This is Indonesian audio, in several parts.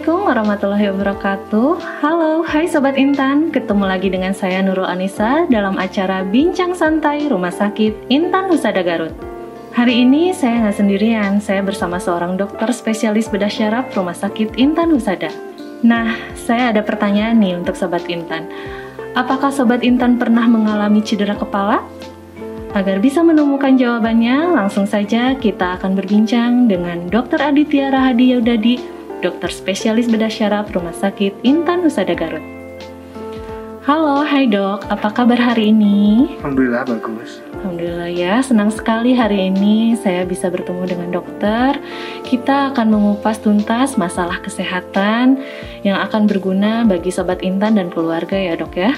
Assalamualaikum warahmatullahi wabarakatuh. Halo, hai Sobat Intan. Ketemu lagi dengan saya Nurul Anissa dalam acara Bincang Santai Rumah Sakit Intan Husada Garut. Hari ini saya nggak sendirian, saya bersama seorang dokter spesialis bedah syaraf Rumah Sakit Intan Husada. Nah, saya ada pertanyaan nih untuk Sobat Intan. Apakah Sobat Intan pernah mengalami cedera kepala? Agar bisa menemukan jawabannya, langsung saja kita akan berbincang dengan Dr. Aditya Rahadi Yaudadi, dokter spesialis bedah syaraf Rumah Sakit Intan Husada Garut. Halo, hai dok, apa kabar hari ini? Alhamdulillah bagus. Alhamdulillah ya, senang sekali hari ini saya bisa bertemu dengan dokter. Kita akan mengupas tuntas masalah kesehatan yang akan berguna bagi Sobat Intan dan keluarga ya dok ya.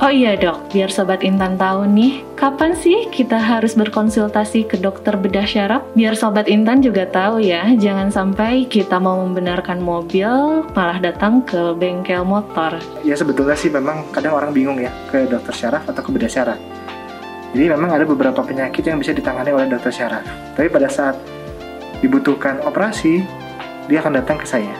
Oh iya dok, biar Sobat Intan tahu nih, kapan sih kita harus berkonsultasi ke dokter bedah syaraf? Biar Sobat Intan juga tahu ya, jangan sampai kita mau membenarkan mobil malah datang ke bengkel motor. Ya sebetulnya sih memang kadang orang bingung ya ke dokter syaraf atau ke bedah syaraf. Jadi memang ada beberapa penyakit yang bisa ditangani oleh dokter syaraf. Tapi pada saat dibutuhkan operasi, dia akan datang ke saya.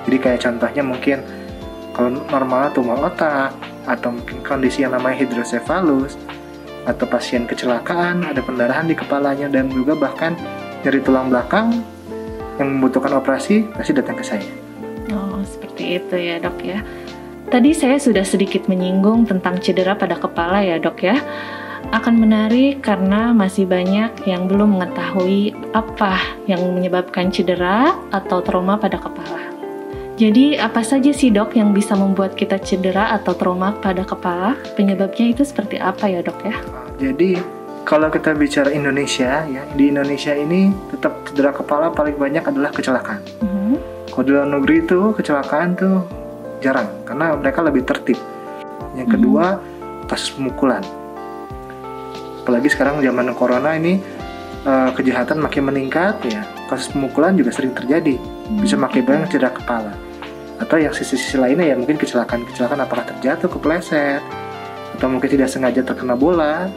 Jadi kayak contohnya mungkin kalau normal tumor otak, atau mungkin kondisi yang namanya hidrosefalus, atau pasien kecelakaan, ada pendarahan di kepalanya, dan juga bahkan nyeri tulang belakang yang membutuhkan operasi, pasti datang ke saya. Oh, seperti itu ya dok ya. Tadi saya sudah sedikit menyinggung tentang cedera pada kepala ya dok ya. Akan menarik karena masih banyak yang belum mengetahui apa yang menyebabkan cedera atau trauma pada kepala. Jadi apa saja sih dok yang bisa membuat kita cedera atau trauma pada kepala? Penyebabnya itu seperti apa ya dok ya? Jadi kalau kita bicara Indonesia ya, di Indonesia ini tetap cedera kepala paling banyak adalah kecelakaan. Kalau di luar negeri itu kecelakaan tuh jarang karena mereka lebih tertib. Yang kedua kasus pemukulan. Apalagi sekarang zaman corona ini kejahatan makin meningkat ya, kasus pemukulan juga sering terjadi. Bisa mengakibatkan cedera kepala. Atau yang sisi-sisi lainnya ya mungkin kecelakaan apakah terjatuh, kepleset, atau mungkin tidak sengaja terkena bola,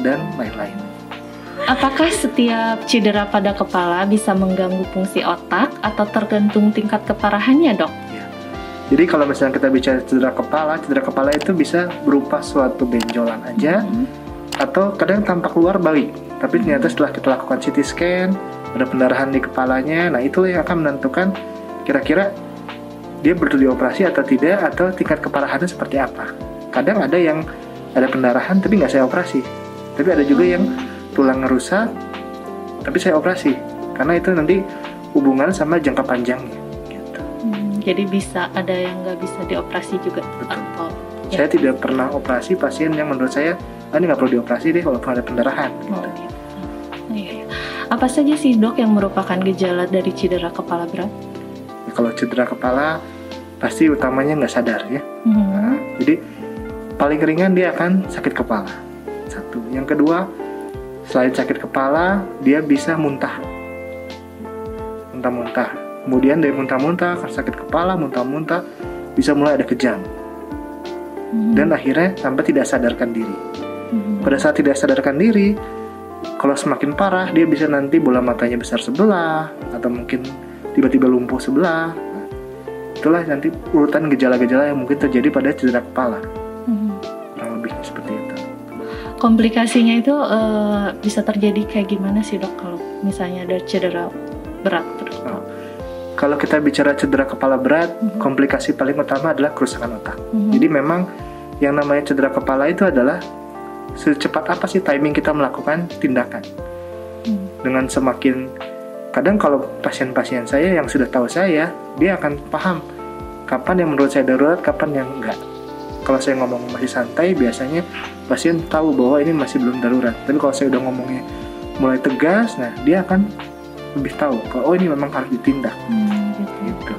dan lain-lain. Apakah setiap cedera pada kepala bisa mengganggu fungsi otak atau tergantung tingkat keparahannya dok? Ya. Jadi kalau misalnya kita bicara cedera kepala itu bisa berupa suatu benjolan aja, atau kadang tampak luar balik. Tapi ternyata setelah kita lakukan CT scan, ada pendarahan di kepalanya, nah itulah yang akan menentukan kira-kira dia perlu dioperasi atau tidak, atau tingkat keparahannya seperti apa. Kadang ada yang ada pendarahan tapi nggak saya operasi, tapi ada juga yang tulang rusak tapi saya operasi, karena itu nanti hubungan sama jangka panjangnya gitu. Jadi bisa ada yang nggak bisa dioperasi juga. Betul. Atau saya tidak pernah operasi pasien yang menurut saya ini nggak perlu dioperasi deh walaupun ada pendarahan gitu. gitu. Iya. Apa saja sih dok yang merupakan gejala dari cedera kepala berat? Ya, kalau cedera kepala pasti utamanya nggak sadar ya. Nah, jadi paling ringan dia akan sakit kepala. Satu. Yang kedua, selain sakit kepala dia bisa muntah. Kemudian dari muntah-muntah, sakit kepala, muntah-muntah, bisa mulai ada kejang. Dan akhirnya sampai tidak sadarkan diri. Pada saat tidak sadarkan diri, kalau semakin parah, dia bisa nanti bola matanya besar sebelah, atau mungkin tiba-tiba lumpuh sebelah. Nah, itulah nanti urutan gejala-gejala yang mungkin terjadi pada cedera kepala. Kurang lebih seperti itu. Komplikasinya itu bisa terjadi kayak gimana sih dok kalau misalnya ada cedera berat? Kalau kita bicara cedera kepala berat, komplikasi paling utama adalah kerusakan otak. Jadi memang yang namanya cedera kepala itu adalah secepat apa sih timing kita melakukan tindakan. Dengan semakin, kadang kalau pasien-pasien saya yang sudah tahu saya, dia akan paham kapan yang menurut saya darurat, kapan yang enggak. Kalau saya ngomong masih santai, biasanya pasien tahu bahwa ini masih belum darurat. Tapi kalau saya udah ngomongnya mulai tegas, nah dia akan lebih tahu kalau ini memang harus ditindak. Gitu.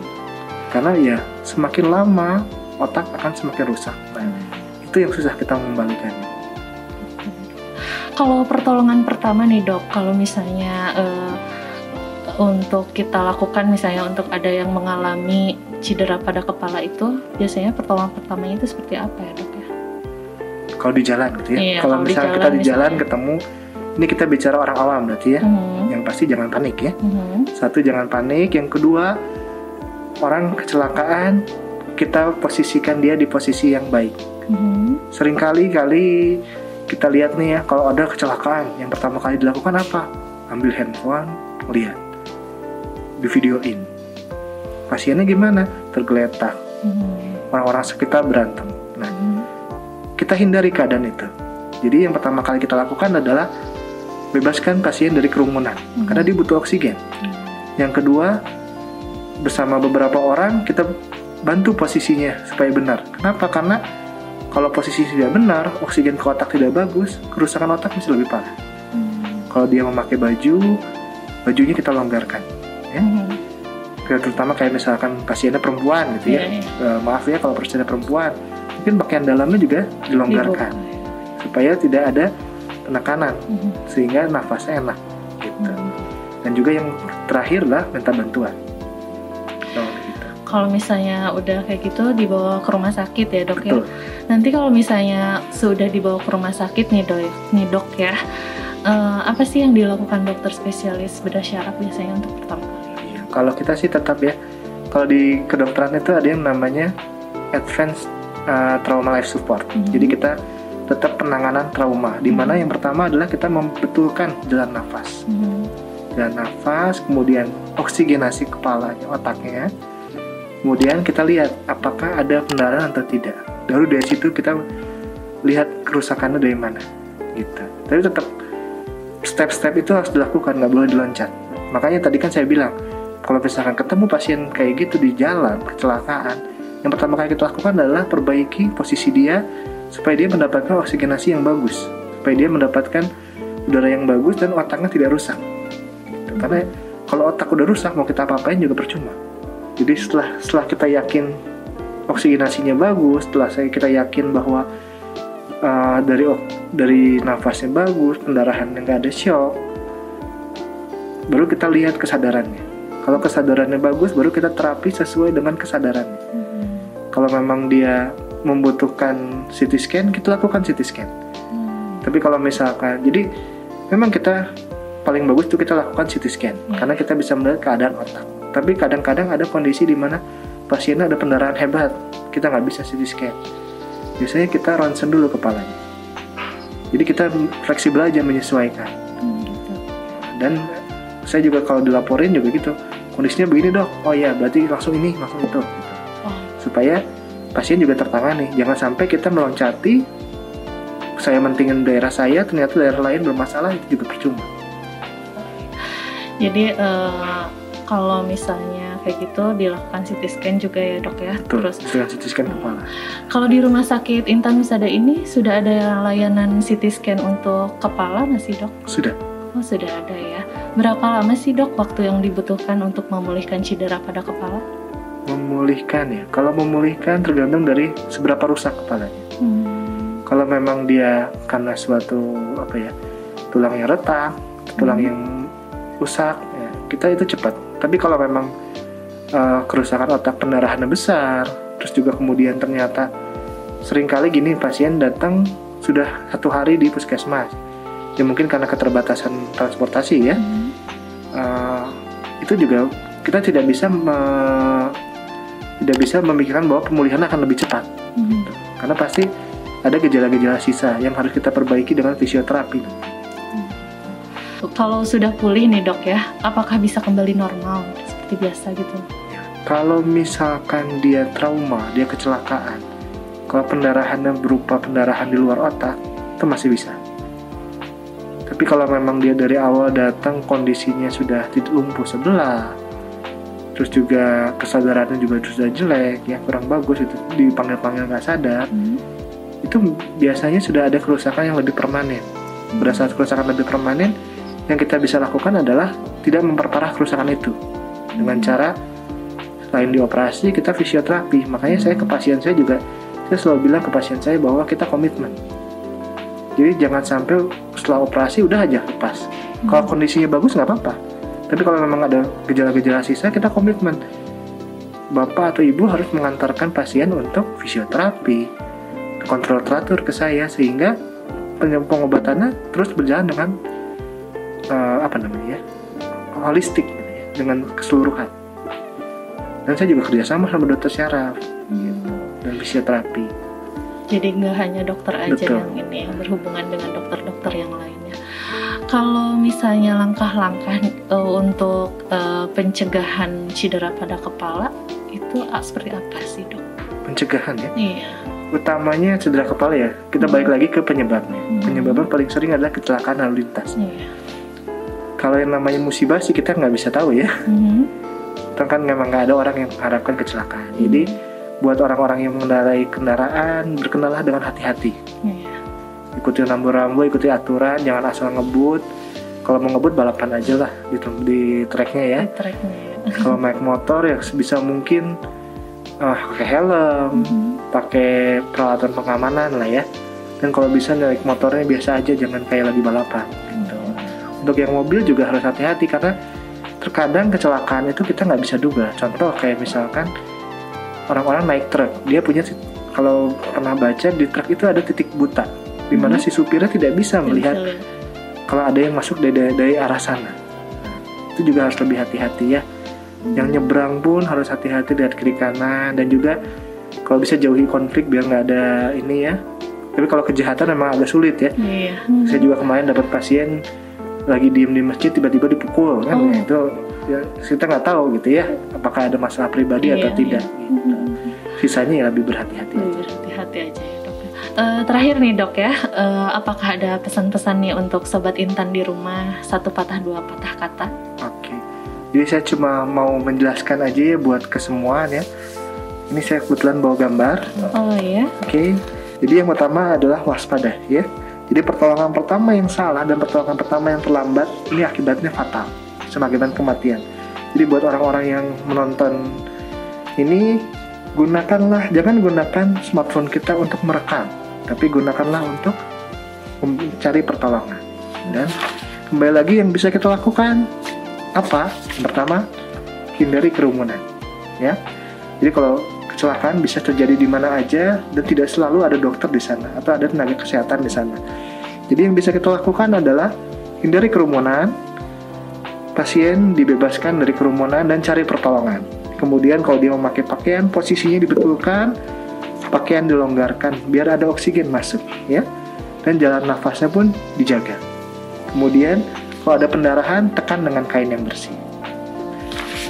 Karena ya semakin lama otak akan semakin rusak. Nah, itu yang susah kita membalikannya. Kalau pertolongan pertama nih dok, kalau misalnya untuk kita lakukan misalnya untuk ada yang mengalami cedera pada kepala itu, biasanya pertolongan pertamanya itu seperti apa ya dok ya? Kalau di jalan gitu ya. Iya, kalau misalnya kita di jalan misalnya ketemu, ini kita bicara orang awam berarti ya. Yang pasti jangan panik ya. Satu, jangan panik. Yang kedua, orang kecelakaan, kita posisikan dia di posisi yang baik. Seringkali kita lihat nih ya, kalau ada kecelakaan, yang pertama kali dilakukan apa? Ambil handphone, lihat, di videoin. Pasiennya gimana? Tergeletak. Orang-orang sekitar berantem. Nah, kita hindari keadaan itu. Jadi yang pertama kali kita lakukan adalah bebaskan pasien dari kerumunan, karena dia butuh oksigen. Yang kedua, bersama beberapa orang kita bantu posisinya supaya benar. Kenapa? Karena kalau posisi tidak benar, oksigen ke otak tidak bagus, kerusakan otak bisa lebih parah. Kalau dia memakai bajunya kita longgarkan, ya. Terutama kayak misalkan pasiennya perempuan gitu ya. Maaf ya kalau pasiennya perempuan, mungkin pakaian dalamnya juga dilonggarkan supaya tidak ada penekanan, sehingga nafasnya enak gitu. Dan juga yang terakhir lah minta bantuan. Gitu. Kalau misalnya udah kayak gitu dibawa ke rumah sakit ya dok. Betul. Ya. Nanti kalau misalnya sudah dibawa ke rumah sakit nih dok ya, apa sih yang dilakukan dokter spesialis bedah syaraf biasanya untuk pertama kali? Kalau kita sih tetap ya, kalau di kedokteran itu ada yang namanya Advanced Trauma Life Support. Jadi kita tetap penanganan trauma, di mana yang pertama adalah kita membetulkan jalan nafas. Jalan nafas, kemudian oksigenasi kepalanya, otaknya. Kemudian kita lihat apakah ada pendarahan atau tidak. Lalu dari situ kita lihat kerusakannya dari mana, gitu. Tapi tetap step-step itu harus dilakukan, nggak boleh diloncat. Makanya tadi kan saya bilang, kalau misalkan ketemu pasien kayak gitu di jalan, kecelakaan, yang pertama kali kita lakukan adalah perbaiki posisi dia supaya dia mendapatkan oksigenasi yang bagus, supaya dia mendapatkan udara yang bagus dan otaknya tidak rusak. Karena kalau otak udah rusak, mau kita apa-apain juga percuma. Jadi setelah kita yakin oksigenasinya bagus, setelah kita yakin bahwa dari nafasnya bagus, pendarahannya nggak ada shock, baru kita lihat kesadarannya. Kalau kesadarannya bagus, baru kita terapi sesuai dengan kesadarannya. Kalau memang dia membutuhkan CT scan, kita lakukan CT scan. Tapi kalau misalkan, jadi memang kita paling bagus itu kita lakukan CT scan, karena kita bisa melihat keadaan otak. Tapi kadang-kadang ada kondisi di mana pasiennya ada pendarahan hebat, kita nggak bisa CT scan. Biasanya kita ronsen dulu kepalanya. Jadi kita fleksibel aja menyesuaikan. Dan saya juga kalau dilaporin juga gitu, kondisinya begini dok, oh ya berarti langsung ini, langsung itu gitu. Supaya pasien juga tertangani. Jangan sampai kita meloncati, saya mentingin daerah saya, ternyata daerah lain bermasalah, itu juga percuma. Jadi kalau misalnya kayak gitu dilakukan CT scan juga ya dok ya. Betul, terus CT scan kepala. Kalau di rumah sakit Intan Husada ini sudah ada layanan CT scan untuk kepala nggak sih dok? Sudah. Oh sudah ada ya. Berapa lama sih dok waktu yang dibutuhkan untuk memulihkan cedera pada kepala? Memulihkan ya, kalau memulihkan tergantung dari seberapa rusak kepalanya. Kalau memang dia karena suatu tulang yang retak, tulang yang rusak, ya, kita itu cepat. Tapi kalau memang kerusakan otak, pendarahannya besar, terus juga kemudian ternyata seringkali gini, pasien datang sudah 1 hari di puskesmas. Ya mungkin karena keterbatasan transportasi ya. Itu juga kita tidak bisa memikirkan bahwa pemulihan akan lebih cepat. Karena pasti ada gejala-gejala sisa yang harus kita perbaiki dengan fisioterapi. Kalau sudah pulih nih dok ya, apakah bisa kembali normal seperti biasa gitu? Kalau misalkan dia trauma, dia kecelakaan, kalau pendarahannya berupa pendarahan di luar otak, itu masih bisa. Tapi kalau memang dia dari awal datang kondisinya sudah lumpuh sebelah, terus juga kesadarannya juga sudah jelek, ya kurang bagus, itu dipanggil-panggil nggak sadar, itu biasanya sudah ada kerusakan yang lebih permanen. Berdasarkan kerusakan lebih permanen, yang kita bisa lakukan adalah tidak memperparah kerusakan itu dengan cara selain dioperasi kita fisioterapi. Makanya saya ke pasien saya selalu bilang ke pasien saya bahwa kita komitmen. Jadi jangan sampai setelah operasi udah aja lepas. Kalau kondisinya bagus nggak apa-apa. Tapi kalau memang ada gejala-gejala sisa, kita komitmen. Bapak atau ibu harus mengantarkan pasien untuk fisioterapi, kontrol teratur ke saya, sehingga pengobatannya terus berjalan dengan holistik, dengan keseluruhan. Dan saya juga kerjasama sama dokter syaraf dan fisioterapi. Jadi nggak hanya dokter aja Betul. yang ini yang berhubungan dengan dokter-dokter yang lainnya. Kalau misalnya langkah-langkah untuk pencegahan cedera pada kepala itu seperti apa sih, Dok? Pencegahan ya. Iya. Utamanya cedera kepala ya. Kita balik lagi ke penyebabnya. Penyebabnya paling sering adalah kecelakaan lalu lintas. Iya. Kalau yang namanya musibah sih kita nggak bisa tahu ya. Kan memang nggak ada orang yang mengharapkan kecelakaan. Jadi buat orang-orang yang mengendarai kendaraan, berkenalah dengan hati-hati. Iya. Ikuti rambu-rambu, ikuti aturan, jangan asal ngebut. Kalau mau ngebut balapan aja lah di tracknya ya. Di tracknya ya. Kalau naik motor ya sebisa mungkin pakai helm, pakai peralatan pengamanan lah ya. Dan kalau bisa naik motornya biasa aja, jangan kayak lagi balapan gitu. Untuk yang mobil juga harus hati-hati karena terkadang kecelakaan itu kita nggak bisa duga. Contoh kayak misalkan orang-orang naik truk, dia punya, kalau pernah baca di truk itu ada titik buta, di mana si supirnya tidak bisa melihat kalau ada yang masuk dari arah sana. Itu juga harus lebih hati-hati ya. Yang nyebrang pun harus hati-hati lihat kiri kanan, dan juga kalau bisa jauhi konflik biar nggak ada ini ya. Tapi kalau kejahatan memang agak sulit ya. Iya. Saya juga kemarin dapat pasien lagi diem di masjid tiba-tiba dipukul kan, itu ya, kita nggak tahu gitu ya apakah ada masalah pribadi atau tidak gitu. Sisanya ya lebih berhati-hati. Lebih berhati-hati aja ya, Dok. Terakhir nih, Dok ya, apakah ada pesan-pesan nih untuk Sobat Intan di rumah, satu patah dua patah kata? Oke. Jadi saya cuma mau menjelaskan aja ya buat kesemuaan ya. Ini saya kebetulan bawa gambar. Oh iya. Oke. Jadi yang pertama adalah waspada ya. Jadi pertolongan pertama yang salah dan pertolongan pertama yang terlambat ini akibatnya fatal, mengakibatkan kematian. Jadi buat orang-orang yang menonton ini, jangan gunakan smartphone kita untuk merekam, tapi gunakanlah untuk mencari pertolongan. Dan kembali lagi yang bisa kita lakukan apa? Yang pertama, hindari kerumunan ya. Jadi kalau kecelakaan bisa terjadi di mana aja dan tidak selalu ada dokter di sana atau ada tenaga kesehatan di sana. Jadi yang bisa kita lakukan adalah hindari kerumunan, pasien dibebaskan dari kerumunan dan cari pertolongan. Kemudian kalau dia memakai pakaian, posisinya dibetulkan, pakaian dilonggarkan biar ada oksigen masuk ya. Dan jalan nafasnya pun dijaga. Kemudian kalau ada pendarahan, tekan dengan kain yang bersih.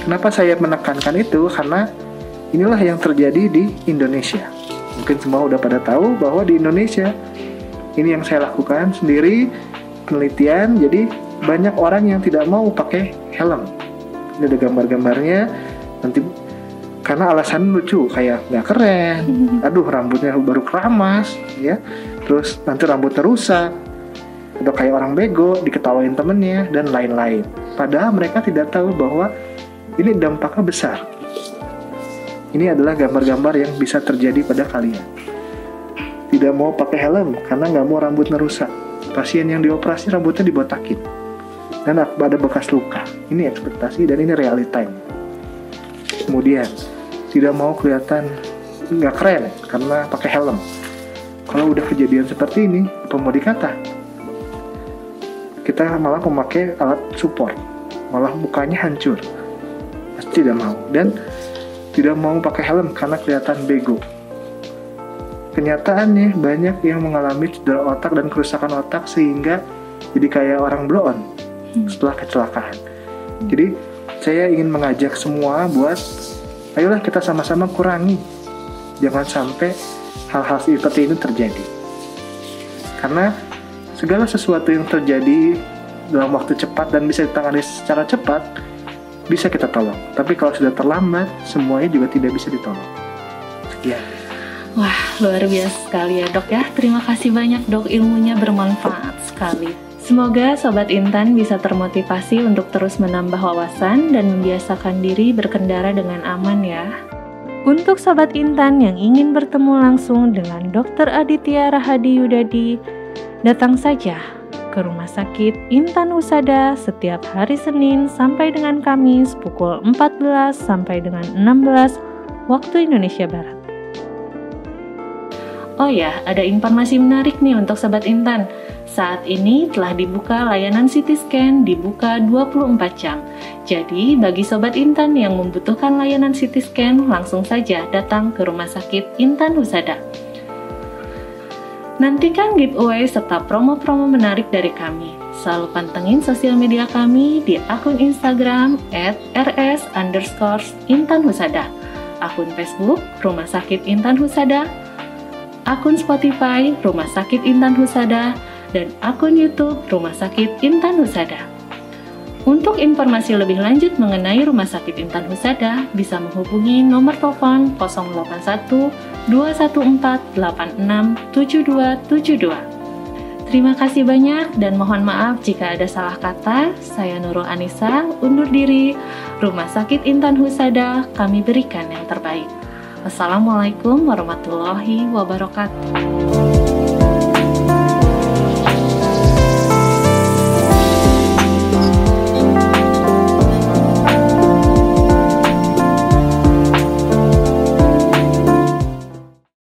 Kenapa saya menekankan itu? Karena inilah yang terjadi di Indonesia. Mungkin semua udah pada tahu bahwa di Indonesia, ini yang saya lakukan sendiri, penelitian, jadi banyak orang yang tidak mau pakai helm. Ini ada gambar-gambarnya, nanti karena alasan lucu, kayak nggak keren, aduh rambutnya baru keramas, ya, terus nanti rambutnya rusak, atau kayak orang bego, diketawain temennya, dan lain-lain. Padahal mereka tidak tahu bahwa ini dampaknya besar. Ini adalah gambar-gambar yang bisa terjadi pada kalian. Tidak mau pakai helm karena nggak mau rambutnya rusak. Pasien yang dioperasi rambutnya dibotakin dan ada bekas luka. Ini ekspektasi dan ini realita. Kemudian tidak mau kelihatan nggak keren karena pakai helm. Kalau udah kejadian seperti ini, apa mau dikata? Kita malah memakai alat support, malah mukanya hancur. Pasti tidak mau. Dan tidak mau pakai helm karena kelihatan bego. Kenyataannya banyak yang mengalami cedera otak dan kerusakan otak sehingga jadi kayak orang blow on setelah kecelakaan. Jadi saya ingin mengajak semua buat ayolah kita sama-sama kurangi, jangan sampai hal-hal seperti ini terjadi. Karena segala sesuatu yang terjadi dalam waktu cepat dan bisa ditangani secara cepat bisa kita tolong. Tapi kalau sudah terlambat, semuanya juga tidak bisa ditolong. Sekian. Wah, luar biasa sekali ya, Dok ya. Terima kasih banyak, Dok. Ilmunya bermanfaat sekali. Semoga Sobat Intan bisa termotivasi untuk terus menambah wawasan dan membiasakan diri berkendara dengan aman ya. Untuk Sobat Intan yang ingin bertemu langsung dengan Dr. Aditya Rahadi Yudadi, datang saja ke Rumah Sakit Intan Husada setiap hari Senin sampai dengan Kamis pukul 14 sampai dengan 16 waktu Indonesia Barat. Oh ya, ada informasi menarik nih untuk Sobat Intan. Saat ini telah dibuka layanan CT scan, dibuka 24 jam. Jadi, bagi Sobat Intan yang membutuhkan layanan CT scan, langsung saja datang ke Rumah Sakit Intan Husada. Nantikan giveaway serta promo-promo menarik dari kami. Selalu pantengin sosial media kami di akun Instagram @rs_intanhusada, akun Facebook Rumah Sakit Intan Husada, akun Spotify Rumah Sakit Intan Husada, dan akun YouTube Rumah Sakit Intan Husada. Untuk informasi lebih lanjut mengenai Rumah Sakit Intan Husada, bisa menghubungi nomor telepon 081 214 86 7272. Terima kasih banyak dan mohon maaf jika ada salah kata. Saya Nurul Anissa, undur diri. Rumah Sakit Intan Husada, kami berikan yang terbaik. Wassalamualaikum warahmatullahi wabarakatuh.